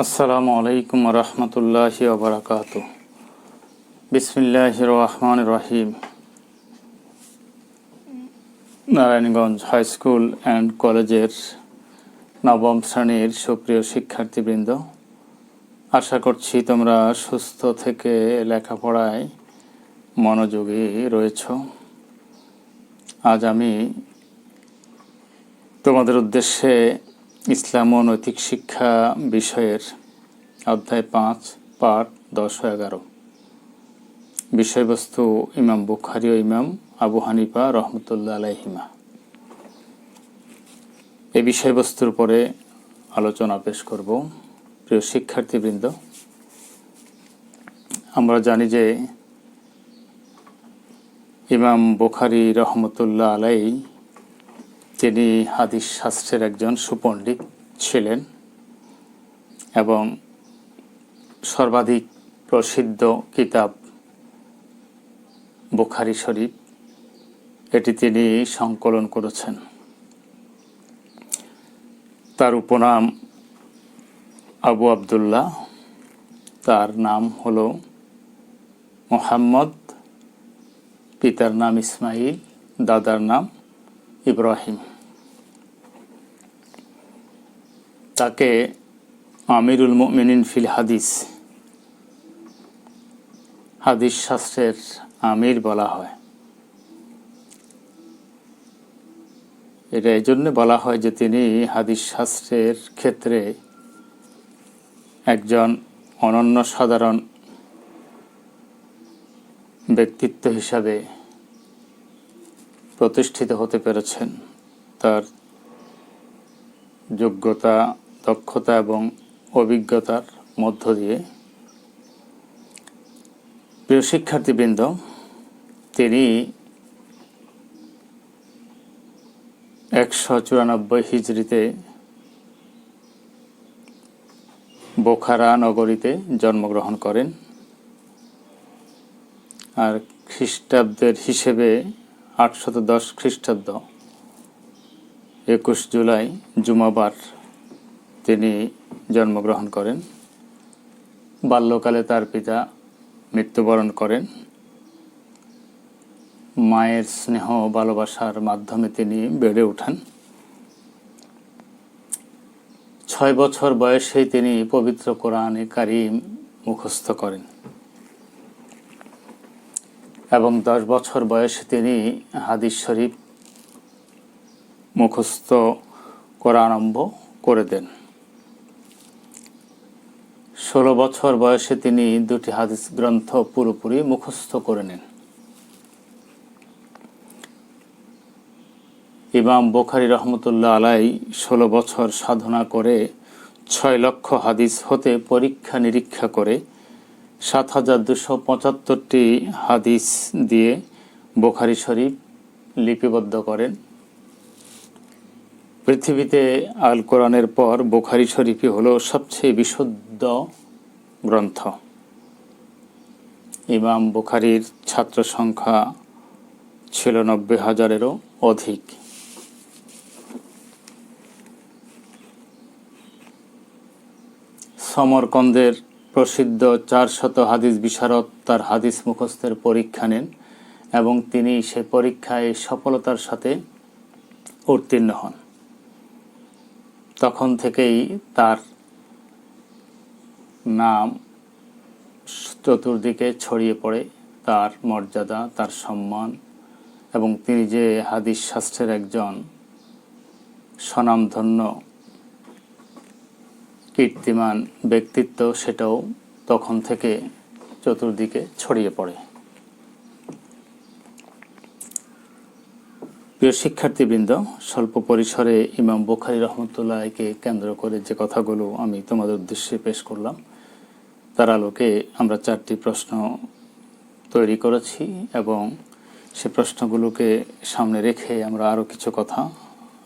আসসালামু আলাইকুম রহমতুল্লাহি ওয়া বারাকাতুহু। বিসমিল্লাহির রহমানির রহিম। নারায়ণগঞ্জ হাই স্কুল অ্যান্ড কলেজের নবম শ্রেণীর সুপ্রিয় শিক্ষার্থীবৃন্দ, আশা করছি তোমরা সুস্থ থেকে লেখাপড়ায় মনোযোগী রয়েছ। আজ আমি তোমাদের উদ্দেশ্যে ইসলাম ও নৈতিক শিক্ষা বিষয়ের অধ্যায় 5 পাঠ 10 ও 11 বিষয়বস্তু ইমাম বুখারী ও ইমাম আবু হানিফা রহমতুল্লাহ আলাইহিমা, এই বিষয়বস্তুর উপরে আলোচনা পেশ করব। প্রিয় শিক্ষার্থীবৃন্দ, আমরা জানি যে ইমাম বুখারী রহমতুল্লাহ আলাইহি তিনি হাদিস শাস্ত্রের একজন সুপণ্ডিত ছিলেন এবং সর্বাধিক প্রসিদ্ধ কিতাব বুখারী শরীফ এটি তিনি সংকলন করেছেন। তার উপনাম আবু আবদুল্লাহ, তার নাম হলো মুহাম্মদ, পিতার নাম ইসমাইল, দাদার নাম ইব্রাহিম। তাকে আমিরুল মুমিনিন ফিল হাদিস, হাদিস শাস্ত্রের আমির বলা হয়। এটা এই জন্য বলা হয় যে তিনি হাদিস শাস্ত্রের ক্ষেত্রে একজন অনন্য সাধারণ ব্যক্তিত্ব হিসাবে প্রতিষ্ঠিত হতে পেরেছেন। তার যোগ্যতা, দক্ষতা এবং অভিজ্ঞতার মধ্য দিয়ে। প্রিয় শিক্ষার্থীবৃন্দ, তিনি 194 হিজরিতে বোখারা নগরীতে জন্মগ্রহণ করেন, আর খ্রিস্টাব্দের হিসেবে 810 খ্রিস্টাব্দ 21 জুলাই জুমাবার তিনি জন্মগ্রহণ করেন। বাল্যকালে তার পিতা মৃত্যুবরণ করেন। মায়ের স্নেহ ভালোবাসার মাধ্যমে তিনি বেড়ে ওঠেন। 6 বছর বয়সেই তিনি পবিত্র কোরআনে কারীম মুখস্থ করেন এবং 10 বছর বয়সে তিনি হাদিস শরীফ মুখস্থ করা আরম্ভ করে দেন। 16 বছর বয়সে তিনি 2টি হাদিস গ্রন্থ পুরোপুরি মুখস্থ করে নেন। ইমাম বুখারী রহমতুল্লাহ আলাইহি 16 বছর সাধনা করে 6 লক্ষ হাদিস হতে পরীক্ষা নিরীক্ষা করে 7275টি হাদিস দিয়ে বুখারী শরীফ লিপিবদ্ধ করেন। পৃথিবীতে আল কোরআনের পর বুখারী শরীফই হলো সবচেয়ে বিশুদ্ধ গ্রন্থ। ইমাম বুখারীর ছাত্র সংখ্যা ছিল 90,000-এরও অধিক। সমরকন্দের প্রসিদ্ধ 400 হাদিস বিশারদ তার হাদিস মুখস্থের পরীক্ষা নেন এবং তিনি সে পরীক্ষায় সফলতার সাথে উত্তীর্ণ হন। তখন থেকেই তার নাম চতুর্দিকে ছড়িয়ে পড়ে, তার মর্যাদা, তার সম্মান এবং তিনি যে হাদিস শাস্ত্রের একজন স্বনামধন্য কীর্তিমান ব্যক্তিত্ব, সেটাও তখন থেকে চতুর্দিকে ছড়িয়ে পড়ে। প্রিয় শিক্ষার্থীবৃন্দ, স্বল্প পরিসরে ইমাম বুখারী রহমতুল্লাহকে কেন্দ্র করে যে কথাগুলো আমি তোমাদের উদ্দেশ্যে পেশ করলাম, তার আলোকে আমরা 4টি প্রশ্ন তৈরি করেছি এবং সে প্রশ্নগুলোকে সামনে রেখে আমরা আরও কিছু কথা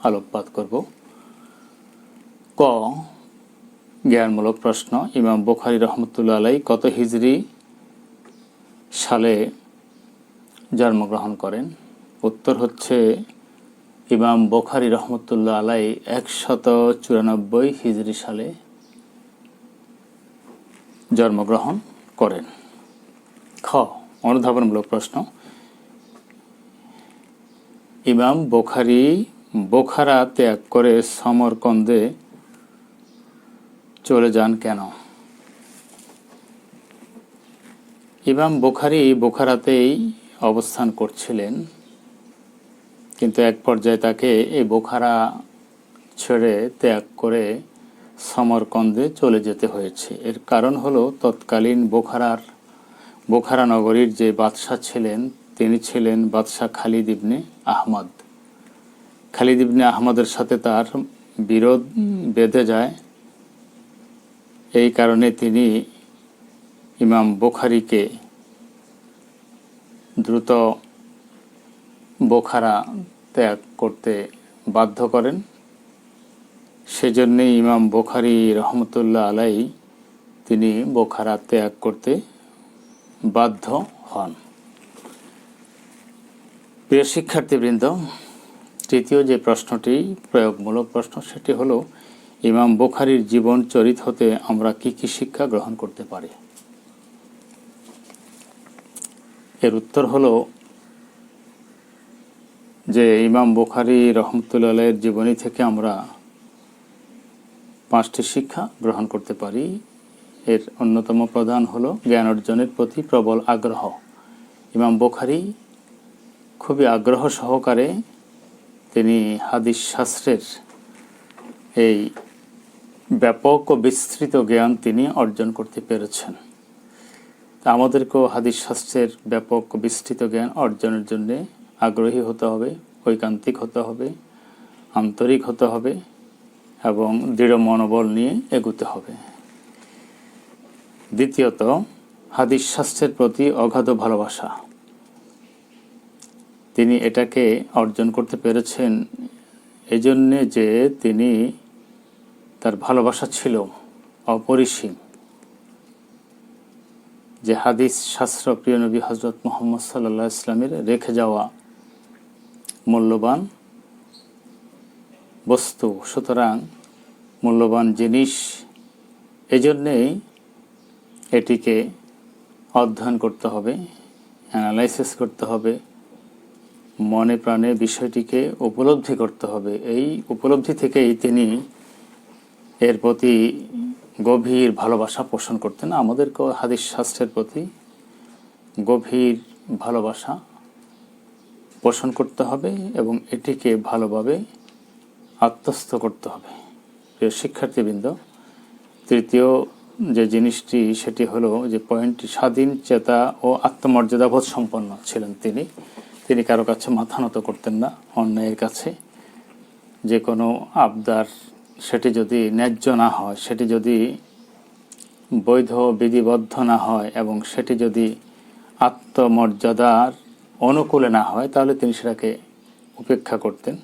আলোকপাত করব। ক, জ্ঞানমূলক প্রশ্ন। ইমাম বুখারী রহমতুল্লাহ আলাইহি কত হিজরি সালে জন্মগ্রহণ করেন? উত্তর হচ্ছে ইমাম বুখারী রহমতুল্লাহ আলাইহি 194 হিজরি সালে জন্মগ্রহণ করেন? খ, অনুধাবনমূলক প্রশ্ন, ইমাম বুখারী বোখারা ত্যাগ করে সমরকন্দে চলে যান কেন? ইমাম বুখারী বোখারাতেই অবস্থান করছিলেন, কিন্তু এক পর্যায়ে তাকে এই বোখারা ছেড়ে ত্যাগ করে সমরকন্দে চলে যেতে হয়েছে। এর কারণ হলো তৎকালীন বোখারা নগরীর যে বাদশাহ ছিলেন তিনি ছিলেন বাদশাহ খালিদ ইবনে আহমদ। খালিদ ইবনে আহমদের সাথে তার বিরোধ বেঁধে যায়। এই কারণে তিনি ইমাম বুখারীকে দ্রুত বোখারা ত্যাগ করতে বাধ্য করেন। সেজন্যে ইমাম বুখারী রহমতুল্লাহ আলাইহি তিনি বোখারা ত্যাগ করতে বাধ্য হন। প্রিয় শিক্ষার্থীবৃন্দ, তৃতীয় যে প্রশ্নটি প্রয়োগমূলক প্রশ্ন, সেটি হলো ইমাম বুখারীর জীবন চরিত হতে আমরা কি কি শিক্ষা গ্রহণ করতে পারি? এর উত্তর হলো যে ইমাম বুখারী রহমতুল্লাহ আলাইহির জীবনী থেকে আমরা 5টি শিক্ষা গ্রহণ করতে পারি। এর অন্যতম প্রধান হলো জ্ঞান অর্জনের প্রতি প্রবল আগ্রহ। ইমাম বুখারী খুবই আগ্রহ সহকারে তিনি হাদিস শাস্ত্রের এই ব্যাপক ও বিস্তৃত জ্ঞান তিনি অর্জন করতে পেরেছেন। তা আমাদেরকেও হাদিস শাস্ত্রের ব্যাপক ও বিস্তৃত জ্ঞান অর্জনের জন্য আগ্রহী হতে হবে, ঐকান্তিক হতে হবে, আন্তরিক হতে হবে এবং দৃঢ় মনোবল নিয়ে এগুতে হবে। দ্বিতীয়ত, হাদিস শাস্ত্রের প্রতি অগাধ ভালোবাসা। তিনি এটাকে অর্জন করতে পেরেছেন এই জন্যে যে তিনি তার ভালোবাসা ছিল অপরিসীম। যে হাদিস শাস্ত্র প্রিয় নবী হযরত মুহাম্মদ সাল্লাল্লাহু আলাইহি ওয়াসাল্লামের রেখে যাওয়া মূল্যবান বস্তু, সুতরাং মূল্যবান জিনিস, এজন্যেই এটিকে অধ্যয়ন করতে হবে, অ্যানালাইসিস করতে হবে, মনে প্রাণে বিষয়টিকে উপলব্ধি করতে হবে। এই উপলব্ধি থেকেই তিনি এর প্রতি গভীর ভালোবাসা পোষণ করতেন। আমাদেরকেও হাদিস শাস্ত্রের প্রতি গভীর ভালোবাসা পোষণ করতে হবে এবং এটিকে ভালোভাবে আত্মস্থ করতে হবে। প্রিয় শিক্ষার্থীবৃন্দ, তৃতীয় যে জিনিসটি সেটি হলো যে পয়েন্টটি, স্বাধীন চেতা ও আত্মমর্যাদাবোধ সম্পন্ন ছিলেন তিনি। তিনি কারো কাছে মাথা নত করতেন না। অন্যায়ের কাছে যে কোনো আবদার, সেটি যদি ন্যায্য না হয়, সেটি যদি বৈধ বিধিবদ্ধ না হয় এবং সেটি যদি আত্মমর্যাদার অনুকূলে না হয়, তাহলে তিনি সেটাকে উপেক্ষা করতেন।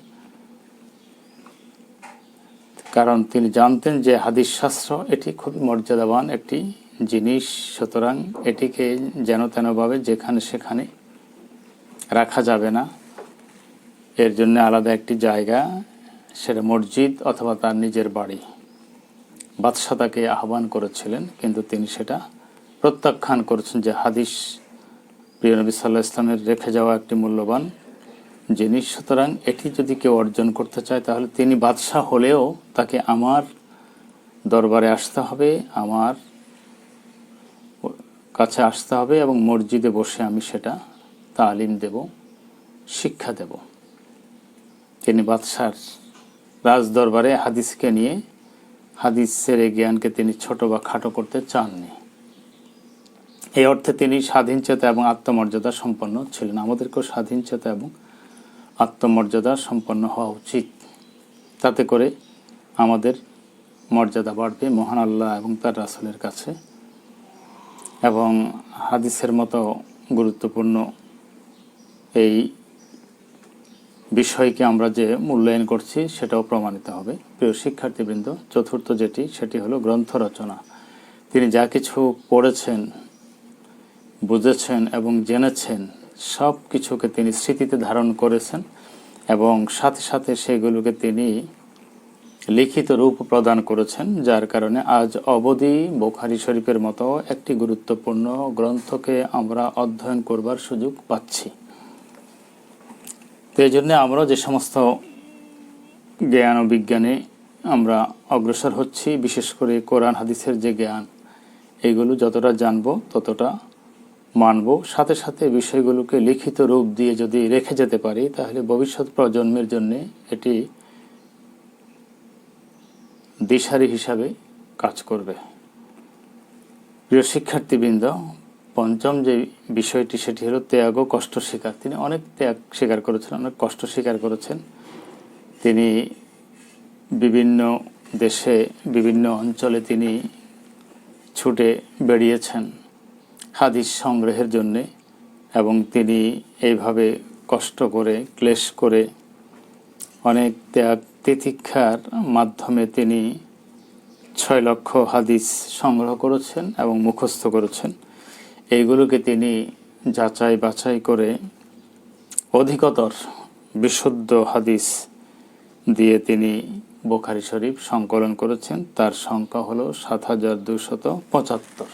কারণ তিনি জানতেন যে হাদিস শাস্ত্র এটি খুবই মর্যাদাবান একটি জিনিস, সুতরাং এটিকে যেন তেনভাবে যেখানে সেখানে রাখা যাবে না। এর জন্য আলাদা একটি জায়গা, সেটা মসজিদ অথবা তার নিজের বাড়ি। বাদশাহ তাকে আহ্বান করেছিলেন, কিন্তু তিনি সেটা প্রত্যাখ্যান করেছেন যে হাদিস প্রিয় নবী সাল্লাল্লাহু আলাইহি ওয়াসাল্লামের রেখে যাওয়া একটি মূল্যবান জিনিস, সুতরাং এটি যদি কেউ অর্জন করতে চায় তাহলে তিনি বাদশাহ হলেও তাকে আমার দরবারে আসতে হবে, আমার কাছে আসতে হবে এবং মসজিদে বসে আমি সেটা তালিম দেব, শিক্ষা দেব। তিনি বাদশার রাজ দরবারে হাদিসকে নিয়ে হাদিসের এই জ্ঞানকে তিনি ছোট বা খাটো করতে চাননি। এই অর্থে তিনি স্বাধীন চেতা এবং আত্মমর্যাদা সম্পন্ন ছিলেন। আমাদেরকেও স্বাধীন চেতা এবং আত্মমর্যাদা সম্পন্ন হওয়া উচিত। তাতে করে আমাদের মর্যাদা বাড়বে মহান আল্লাহ এবং তার রাসূলের কাছে, এবং হাদিসের মতো গুরুত্বপূর্ণ এই বিষয়কে আমরা যে মূল্যায়ন করছি সেটাও প্রমাণিত হবে। প্রিয় শিক্ষার্থীবৃন্দ, চতুর্থ যেটি, সেটি হলো গ্রন্থ রচনা। তিনি যা কিছু পড়েছেন, বুঝেছেন এবং জেনেছেন, সব কিছুকে তিনি স্মৃতিতে ধারণ করেছেন এবং সাথে সাথে সেগুলোকে তিনি লিখিত রূপ প্রদান করেছেন, যার কারণে আজ অবধি বুখারী শরীফের মতো একটি গুরুত্বপূর্ণ গ্রন্থকে আমরা অধ্যয়ন করবার সুযোগ পাচ্ছি। তো এই জন্য আমরা যে সমস্ত জ্ঞান ও বিজ্ঞানে আমরা অগ্রসর হচ্ছি, বিশেষ করে কোরআন হাদিসের যে জ্ঞান, এইগুলো যতটা জানবো ততটা মানব। সাথে সাথে বিষয়গুলোকে লিখিত রূপ দিয়ে যদি রেখে যেতে পারি, তাহলে ভবিষ্যৎ প্রজন্মের জন্য এটি দিশারি হিসাবে কাজ করবে। প্রিয় শিক্ষার্থীবৃন্দ, পঞ্চম যে বিষয়টি সেটি হলো ত্যাগ ও কষ্ট স্বীকার। তিনি অনেক ত্যাগ স্বীকার করেছেন, অনেক কষ্ট স্বীকার করেছেন। তিনি বিভিন্ন দেশে, বিভিন্ন অঞ্চলে তিনি ছুটে বেরিয়েছেন হাদিস সংগ্রহের জন্যে, এবং তিনি এইভাবে কষ্ট করে, ক্লেশ করে, অনেক ত্যাগ তিতিক্ষার মাধ্যমে তিনি 6 লক্ষ হাদিস সংগ্রহ করেছেন এবং মুখস্থ করেছেন। এইগুলোকে তিনি যাচাই বাছাই করে অধিকতর বিশুদ্ধ হাদিস দিয়ে তিনি বুখারী শরীফ সংকলন করেছেন। তার সংখ্যা হলো 7275।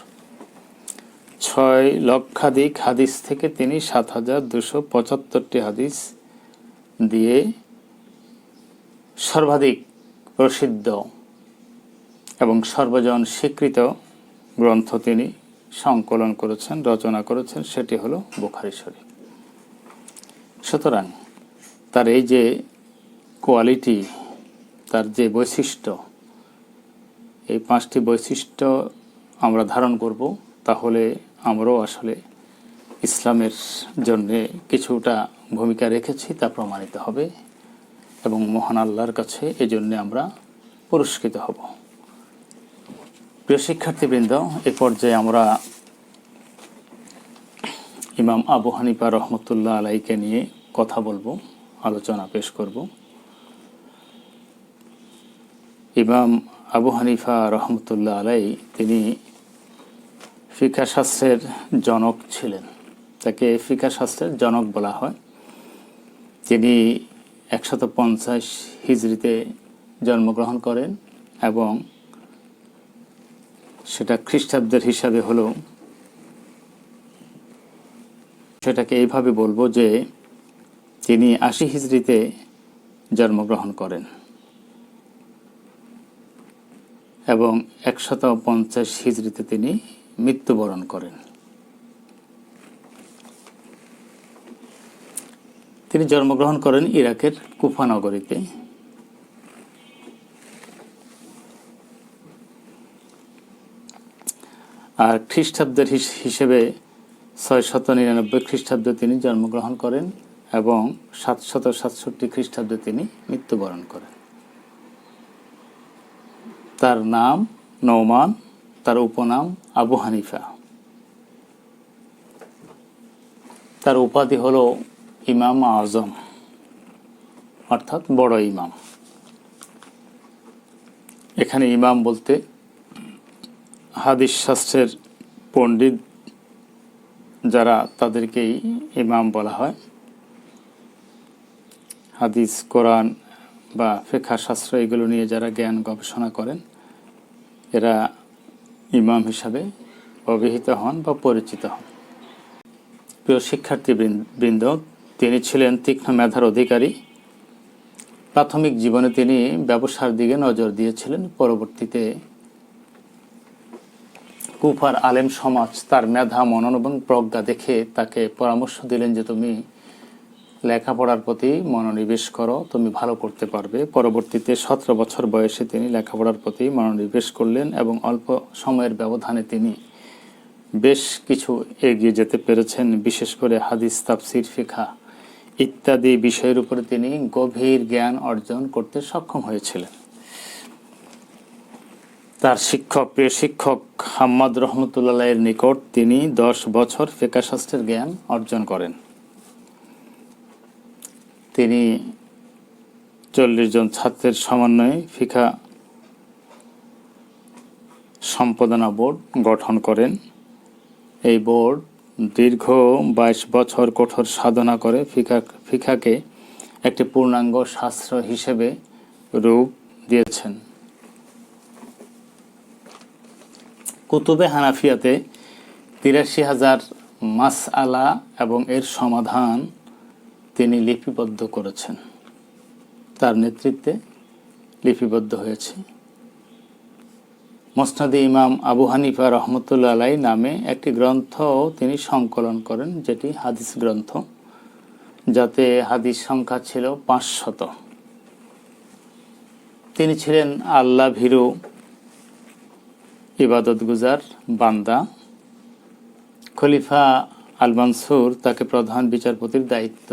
6 লক্ষাধিক হাদিস থেকে তিনি 7275টি হাদিস দিয়ে সর্বাধিক প্রসিদ্ধ এবং সর্বজন স্বীকৃত গ্রন্থ তিনি সংকলন করেছেন, রচনা করেছেন, সেটি হলো বুখারী শরীফ। সুতরাং তার এই যে কোয়ালিটি, তার যে বৈশিষ্ট্য, এই 5টি বৈশিষ্ট্য আমরা ধারণ করব, তাহলে আমরাও আসলে ইসলামের জন্যে কিছুটা ভূমিকা রেখেছি তা প্রমাণিত হবে এবং মহান আল্লাহর কাছে এজন্য আমরা পুরস্কৃত হব। প্রিয় শিক্ষার্থীবৃন্দ, এ পর্যায়ে আমরা ইমাম আবু হানিফা রহমতুল্লাহ আলাইকে নিয়ে কথা বলবো, আলোচনা পেশ করব। ইমাম আবু হানিফা রহমতুল্লাহ আলাই তিনি ফিকহ শাস্ত্রের জনক ছিলেন, তাকে ফিকহ শাস্ত্রের জনক বলা হয়। তিনি 150 হিজরিতে জন্মগ্রহণ করেন এবং সেটা খ্রিস্টাব্দের হিসাবে হলো, সেটাকে এইভাবে বলবো যে তিনি 80 হিজরিতে জন্মগ্রহণ করেন এবং 150 হিজরিতে তিনি মৃত্যুবরণ করেন। তিনি জন্মগ্রহণ করেন ইরাকের কুফা নগরীতে। আর খ্রিস্টাব্দের হিসেবে 699 খ্রিস্টাব্দে তিনি জন্মগ্রহণ করেন এবং 767 খ্রিস্টাব্দে তিনি মৃত্যুবরণ করেন। তার নাম নওমান, তার উপনাম আবু হানিফা। তার উপাধি হলো ইমাম আজম, অর্থাৎ বড় ইমাম। এখানে ইমাম বলতে হাদিস শাস্ত্রের পণ্ডিত যারা, তাদেরকেই ইমাম বলা হয়। হাদিস, কোরআন বা ফিকহ শাস্ত্র এগুলো নিয়ে যারা জ্ঞান গবেষণা করেন, এরা ইমাম হিসাবে অভিহিত হন বা পরিচিত হন। প্রিয় শিক্ষার্থীবৃন্দ, তিনি ছিলেন তীক্ষ্ণ মেধার অধিকারী। প্রাথমিক জীবনে তিনি ব্যবসার দিকে নজর দিয়েছিলেন। পরবর্তীতে কুফার আলেম সমাজ তার মেধা, মনন এবং প্রজ্ঞা দেখে তাকে পরামর্শ দিলেন যে তুমি লেখাপড়ার প্রতি মনোনিবেশ করো, তুমি ভালো করতে পারবে। পরবর্তীতে 17 বছর বয়সে তিনি লেখাপড়ার প্রতি মনোনিবেশ করলেন এবং অল্প সময়ের ব্যবধানে তিনি বেশ কিছু এগিয়ে যেতে পেরেছেন। বিশেষ করে হাদিস, তাফসির, ফিকহ ইত্যাদি বিষয়ের উপরে তিনি গভীর জ্ঞান অর্জন করতে সক্ষম হয়েছিলেন। তার প্রিয় শিক্ষক হাম্মাদ রহমতুল্লাহের নিকট তিনি 10 বছর ফিকহ শাস্ত্রের জ্ঞান অর্জন করেন। তিনি 40 জন ছাত্রের সমন্বয়ে ফিকহ সম্পাদনা বোর্ড গঠন করেন। এই বোর্ড দীর্ঘ 22 বছর কঠোর সাধনা করে ফিকহকে একটি পূর্ণাঙ্গ শাস্ত্র হিসেবে রূপ দিয়েছেন। কুতুবে হানাফিয়াতে ৮৩,০০০ মাসআলা এবং এর সমাধান তিনি লিপিবদ্ধ করেছেন, তার নেতৃত্বে লিপিবদ্ধ হয়েছে। মুসনাদে ইমাম আবু হানিফা রহমতুল্লাহ আলাই নামে একটি গ্রন্থ তিনি সংকলন করেন, যেটি হাদিস গ্রন্থ, যাতে হাদিস সংখ্যা ছিল ৫০০। তিনি ছিলেন আল্লাহ ভীরু ইবাদতগুজার বান্দা। খলিফা আল মানসুর তাকে প্রধান বিচারপতির দায়িত্ব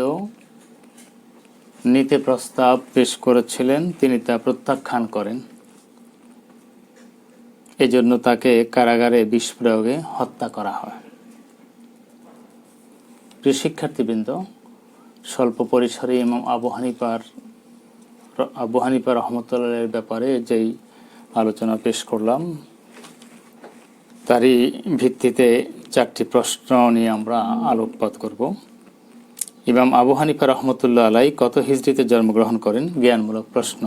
নিতে প্রস্তাব পেশ করেছিলেন, তিনি তা প্রত্যাখ্যান করেন। এজন্য তাকে কারাগারে বিষ প্রয়োগে হত্যা করা হয়। প্রিয় শিক্ষার্থীবৃন্দ, স্বল্প পরিসরে ইমাম আবু হানিফা রহমতুল্লাহের ব্যাপারে যেই আলোচনা পেশ করলাম, তারই ভিত্তিতে 4টি প্রশ্ন নিয়ে আমরা আলোকপাত করব। ইমাম আবু হানিফা রহমতুল্লাহ আলাই কত হিজরিতে জন্মগ্রহণ করেন? জ্ঞানমূলক প্রশ্ন।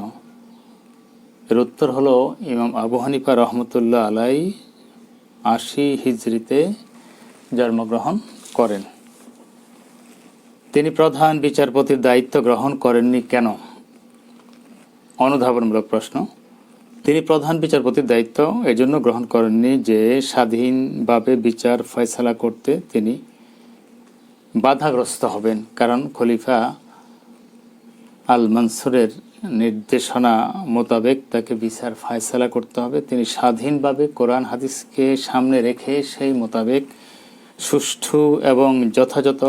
এর উত্তর হলো, ইমাম আবু হানিফা রহমতুল্লাহ আলাই ৮০ হিজরিতে জন্মগ্রহণ করেন। তিনি প্রধান বিচারপতির দায়িত্ব গ্রহণ করেননি কেন? অনুধাবনমূলক প্রশ্ন। তিনি প্রধান বিচারপতির দায়িত্ব এজন্য গ্রহণ করেননি যে স্বাধীনভাবে বিচার ফয়সালা করতে তিনি বাধাগ্রস্ত হবেন, কারণ খলিফা আল মানসুরের নির্দেশনা মোতাবেক তাকে বিচার ফয়সালা করতে হবে। তিনি স্বাধীনভাবে কোরআন হাদিসকে সামনে রেখে সেই মোতাবেক সুষ্ঠু এবং যথাযথ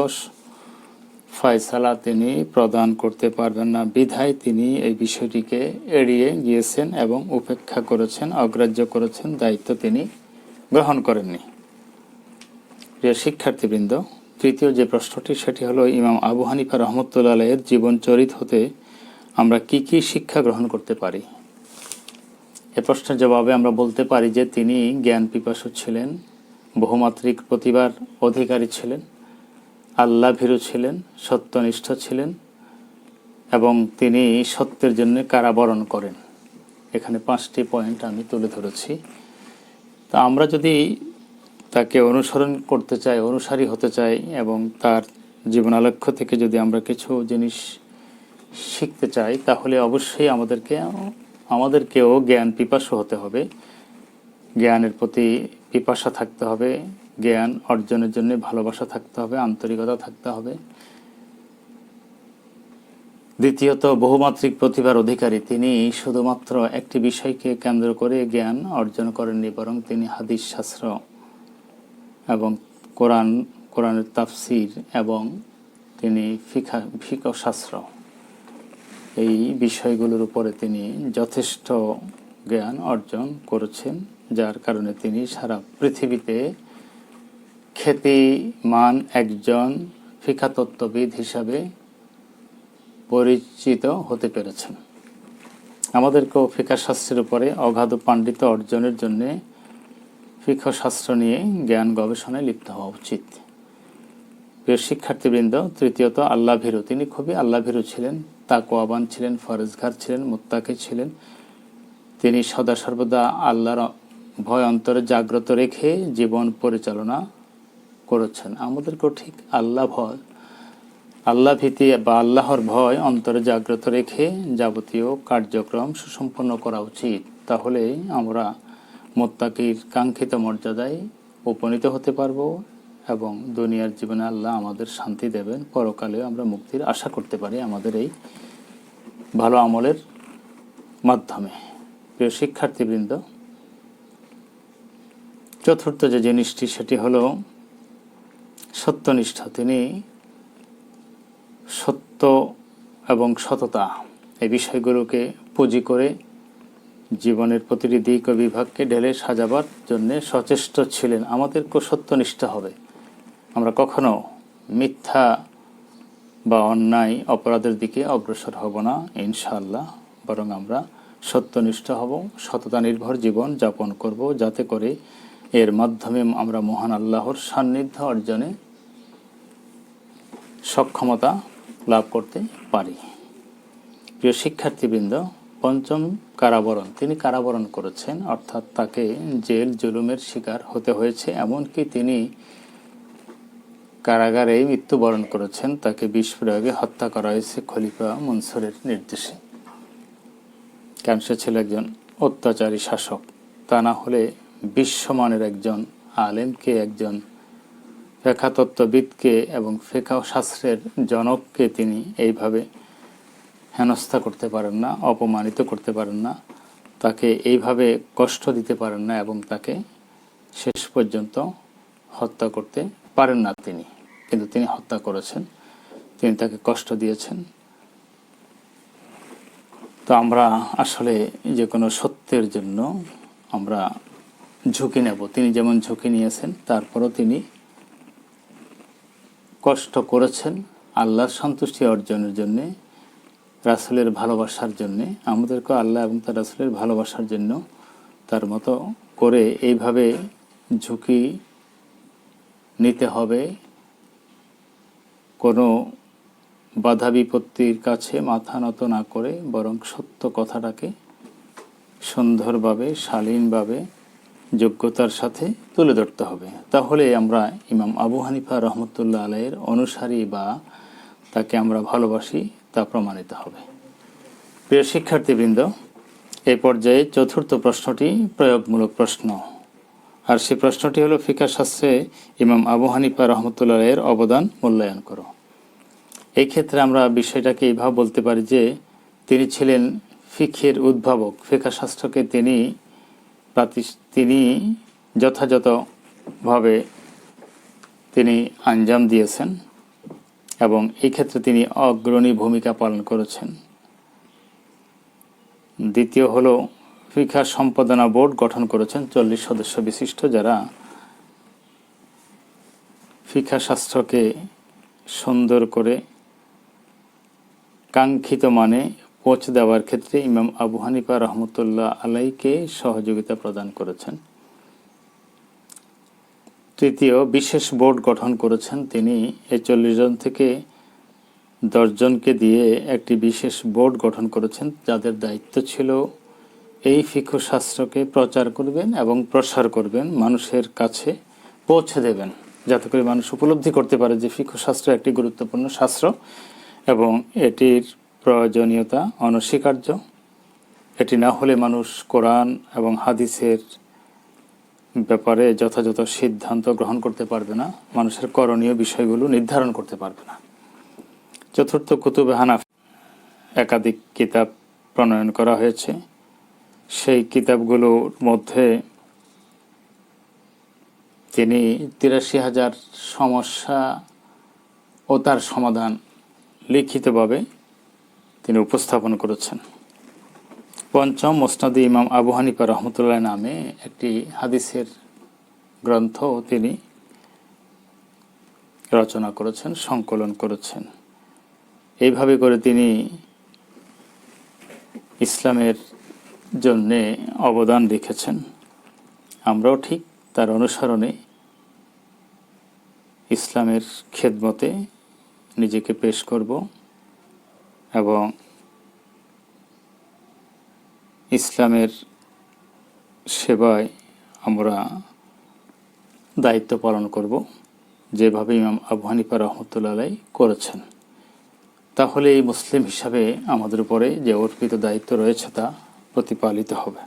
ফয়সালা তিনি প্রদান করতে পারবেন না, বিধায় তিনি এই বিষয়টিকে এড়িয়ে গিয়েছেন এবং উপেক্ষা করেছেন, অগ্রাহ্য করেছেন, দায়িত্ব তিনি গ্রহণ করেননি। প্রিয় শিক্ষার্থীবৃন্দ, তৃতীয় যে প্রশ্নটি সেটি হলো, ইমাম আবু হানিফা রহমতুল্লাহ আলাইহির জীবনচরিত হতে আমরা কি কি শিক্ষা গ্রহণ করতে পারি? এ প্রশ্নের জবাবে আমরা বলতে পারি যে তিনি জ্ঞান পিপাসু ছিলেন, বহুমাত্রিক প্রতিভার অধিকারী ছিলেন, আল্লাহ ভীরু ছিলেন, সত্যনিষ্ঠ ছিলেন এবং তিনি সত্যের জন্য কারাবরণ করেন। এখানে 5টি পয়েন্ট আমি তুলে ধরেছি। তা আমরা যদি তাকে অনুসরণ করতে চাই, অনুসারী হতে চাই এবং তার জীবনালক্ষ্য থেকে যদি আমরা কিছু জিনিস শিখতে চাই, তাহলে অবশ্যই আমাদেরকেও জ্ঞান পিপাসু হতে হবে, জ্ঞানের প্রতি পিপাসা থাকতে হবে, জ্ঞান অর্জনের জন্য ভালোবাসা থাকতে হবে, আন্তরিকতা থাকতে হবে। দ্বিতীয়ত, বহুমাত্রিক প্রতিভার অধিকারী। তিনি শুধুমাত্র একটি বিষয়কে কেন্দ্র করে জ্ঞান অর্জন করেননি, বরং তিনি হাদিস শাস্ত্র এবং কোরআনের তাফসির এবং তিনি ফিকহ শাস্ত্র, এই বিষয়গুলোর উপরে তিনি যথেষ্ট জ্ঞান অর্জন করেছেন, যার কারণে তিনি সারা পৃথিবীতে খ্যাতিমান একজন ফিকহতত্ত্ববিদ হিসাবে পরিচিত হতে পেরেছেন। আমাদেরকেও ফিকহ শাস্ত্রের উপরে অগাধ পাণ্ডিত্য অর্জনের জন্য ফিকহ শাস্ত্র নিয়ে জ্ঞান গবেষণায় লিপ্ত হওয়া উচিত। প্রিয় শিক্ষার্থীবৃন্দ, তৃতীয়ত, আল্লাহ ভীরু। তিনি খুবই আল্লাহ ভীরু ছিলেন, তাকওয়াবান ছিলেন, ফরজগার ছিলেন, মুত্তাকি ছিলেন। তিনি সদা সর্বদা আল্লাহর ভয় অন্তরে জাগ্রত রেখে জীবন পরিচালনা করেছেন। আমাদেরকেও ঠিক আল্লাহ ভীতি বা আল্লাহর ভয় অন্তরে জাগ্রত রেখে যাবতীয় কার্যক্রম সুসম্পন্ন করা উচিত। তাহলে আমরা মুত্তাকির কাঙ্ক্ষিত মর্যাদায় উপনীত হতে পারব এবং দুনিয়ার জীবনে আল্লাহ আমাদের শান্তি দেবেন, পরকালে আমরা মুক্তির আশা করতে পারি আমাদের এই ভালো আমলের মাধ্যমে। প্রিয় শিক্ষার্থীবৃন্দ, চতুর্থ যে জিনিসটি সেটি হলো সত্যনিষ্ঠ। তিনি সত্য এবং সততা এই বিষয়গুলোকে পুঁজি করে জীবনের প্রতিটি দিক ও বিভাগকে ঢেলে সাজাবার জন্য সচেষ্ট ছিলেন। আমাদেরকেও সত্যনিষ্ঠ হবে। আমরা কখনো মিথ্যা বা অন্যায় অপরাধের দিকে অগ্রসর হব না ইনশাআল্লাহ, বরং আমরা সত্যনিষ্ঠ হব, সততা নির্ভর জীবন যাপন করব, যাতে করে এর মাধ্যমে আমরা মহান আল্লাহর সান্নিধ্য অর্জনে সক্ষমতা লাভ করতে পারি। প্রিয় শিক্ষার্থীবৃন্দ, পঞ্চম কারাবরণ, তিনি কারাবরণ করেছেন, অর্থাৎ তাকে জেল জুলুমের শিকার হতে হয়েছে, এমনকি তিনি কারাগারে মৃত্যুবরণ করেছেন, তাকে বিষ প্রয়োগে হত্যা করা হয়েছে খলিফা মনসুরের নির্দেশে, কারণ সে ছিল একজন অত্যাচারী শাসক। তা না হলে বিশ্বমানের একজন আলেমকে, একজন ফিকহতত্ত্ববিদকে এবং ফিকহ শাস্ত্রের জনককে তিনি এইভাবে হেনস্থা করতে পারেন না, অপমানিত করতে পারেন না, তাকে এইভাবে কষ্ট দিতে পারেন না এবং তাকে শেষ পর্যন্ত হত্যা করতে পারেন না তিনি। কিন্তু তিনি হত্যা করেছেন, তিনি তাকে কষ্ট দিয়েছেন। তো আমরা আসলে যে কোনো সত্যের জন্য আমরা ঝুঁকি নেব। তিনি যেমন ঝুঁকি নিয়েছেন, তারপরও তিনি কষ্ট করেছেন আল্লাহর সন্তুষ্টি অর্জনের জন্যে, রাসূলের ভালোবাসার জন্যে। আমাদেরকে আল্লাহ এবং তার রাসূলের ভালোবাসার জন্য তার মতো করে এইভাবে ঝুঁকি নিতে হবে। কোনো বাধা বিপত্তির কাছে মাথা নত না করে বরং সত্য কথাটাকে সুন্দরভাবে, শালীনভাবে, যোগ্যতার সাথে তুলে ধরতে হবে। তাহলে আমরা ইমাম আবু হানিফা রহমতুল্লাহ আলাইহির অনুসারী বা তাকে আমরা ভালোবাসি তা প্রমাণিত হবে। প্রিয় শিক্ষার্থীবৃন্দ, এই পর্যায়ে চতুর্থ প্রশ্নটি প্রয়োগমূলক প্রশ্ন, আর সেই প্রশ্নটি হলো ফিকহ শাস্ত্রে ইমাম আবু হানিফা রহমতুল্লাহ আলাইহির অবদান মূল্যায়ন করো। এই ক্ষেত্রে আমরা বিষয়টাকে এইভাবে বলতে পারি যে তিনি ছিলেন ফিকহের উদ্ভাবক। ফিকহ শাস্ত্রকে তিনি যথাযথভাবে তিনি আঞ্জাম দিয়েছেন এবং এই ক্ষেত্রে তিনি অগ্রণী ভূমিকা পালন করেছেন। দ্বিতীয় হলো ফিকহ সম্পাদনা বোর্ড গঠন করেছেন 40 সদস্য বিশিষ্ট, যারা ফিকহ শাস্ত্রকে সুন্দর করে কাঙ্ক্ষিত মানে পৌঁছে দেওয়ার ক্ষেত্রে ইমাম আবু হানিফা রহমতুল্লাহ আলাইকে সহযোগিতা প্রদান করেছেন। তৃতীয়, বিশেষ বোর্ড গঠন করেছেন তিনি। এই 40 জন থেকে 10 জনকে দিয়ে একটি বিশেষ বোর্ড গঠন করেছেন, যাদের দায়িত্ব ছিল এই ফিকহ শাস্ত্রকে প্রচার করবেন এবং প্রসার করবেন, মানুষের কাছে পৌঁছে দেবেন, যাতে করে মানুষ উপলব্ধি করতে পারে যে ফিকহ শাস্ত্র একটি গুরুত্বপূর্ণ শাস্ত্র এবং এটির প্রয়োজনীয়তা অনস্বীকার্য। এটি না হলে মানুষ কোরআন এবং হাদিসের ব্যাপারে যথাযথ সিদ্ধান্ত গ্রহণ করতে পারবে না, মানুষের করণীয় বিষয়গুলো নির্ধারণ করতে পারবে না। চতুর্থ, কুতুবে হানাফি একাধিক কিতাব প্রণয়ন করা হয়েছে। সেই কিতাবগুলোর মধ্যে তিনি 83,000 সমস্যা ও তার সমাধান লিখিতভাবে তিনি উপস্থাপন করেছেন। পঞ্চম, মুসনাদে ইমাম আবু হানিফা রহমতুল্লাহ নামে একটি হাদিসের গ্রন্থ তিনি রচনা করেছেন, সংকলন করেছেন। এইভাবে করে তিনি ইসলামের জন্যে অবদান রেখেছেন। আমরাও ঠিক তার অনুসরণে ইসলামের খেদমতে নিজেকে পেশ করব এবং ইসলামের সেবায় আমরা দায়িত্ব পালন করব, যেভাবে ইমাম আবু হানিফা রহমতুল্লাহ আলাইহি করেছেন। তাহলে এই মুসলিম হিসাবে আমাদের উপরে যে অর্পিত দায়িত্ব রয়েছে তা প্রতিপালিত হবে।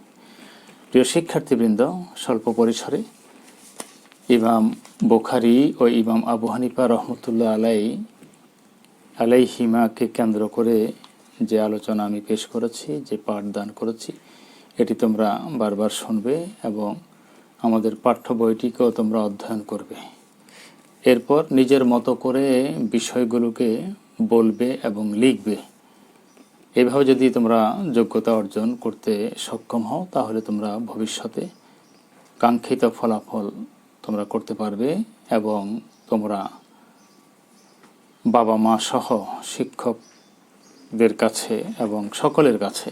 প্রিয় শিক্ষার্থীবৃন্দ, স্বল্প পরিসরে ইমাম বুখারী ও ইমাম আবু হানিফা রহমতুল্লাহ আলাইহিমাকে কেন্দ্র করে যে আলোচনা আমি পেশ করেছি, যে পাঠদান করেছি, এটি তোমরা বারবার শুনবে এবং আমাদের পাঠ্য বইটিকেও তোমরা অধ্যয়ন করবে। এরপর নিজের মতো করে বিষয়গুলোকে বলবে এবং লিখবে। এভাবে যদি তোমরা যোগ্যতা অর্জন করতে সক্ষম হও, তাহলে তোমরা ভবিষ্যতে কাঙ্ক্ষিত ফলাফল তোমরা করতে পারবে এবং তোমরা বাবা মা সহ শিক্ষকদের কাছে এবং সকলের কাছে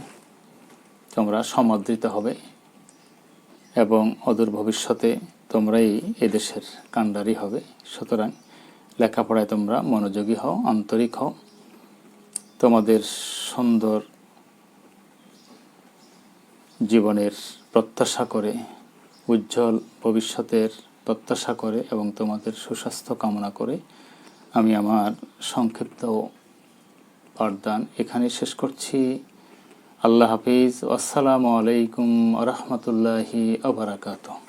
তোমরা সমাদৃত হবে এবং অদূর ভবিষ্যতে তোমরাই এদেশের কাণ্ডারি হবে। সুতরাং লেখাপড়ায় তোমরা মনোযোগী হও, আন্তরিক হও, তোমাদের সুন্দর জীবনের প্রত্যাশা করে, উজ্জ্বল ভবিষ্যতের প্রত্যাশা করে এবং তোমাদের সুস্বাস্থ্য কামনা করে আমি আমার সংক্ষিপ্ত পাঠদান এখানে শেষ করছি। আল্লাহ হাফিজ। আসসালামু আলাইকুম ওয়া রাহমাতুল্লাহি ওয়া বারাকাতুহু।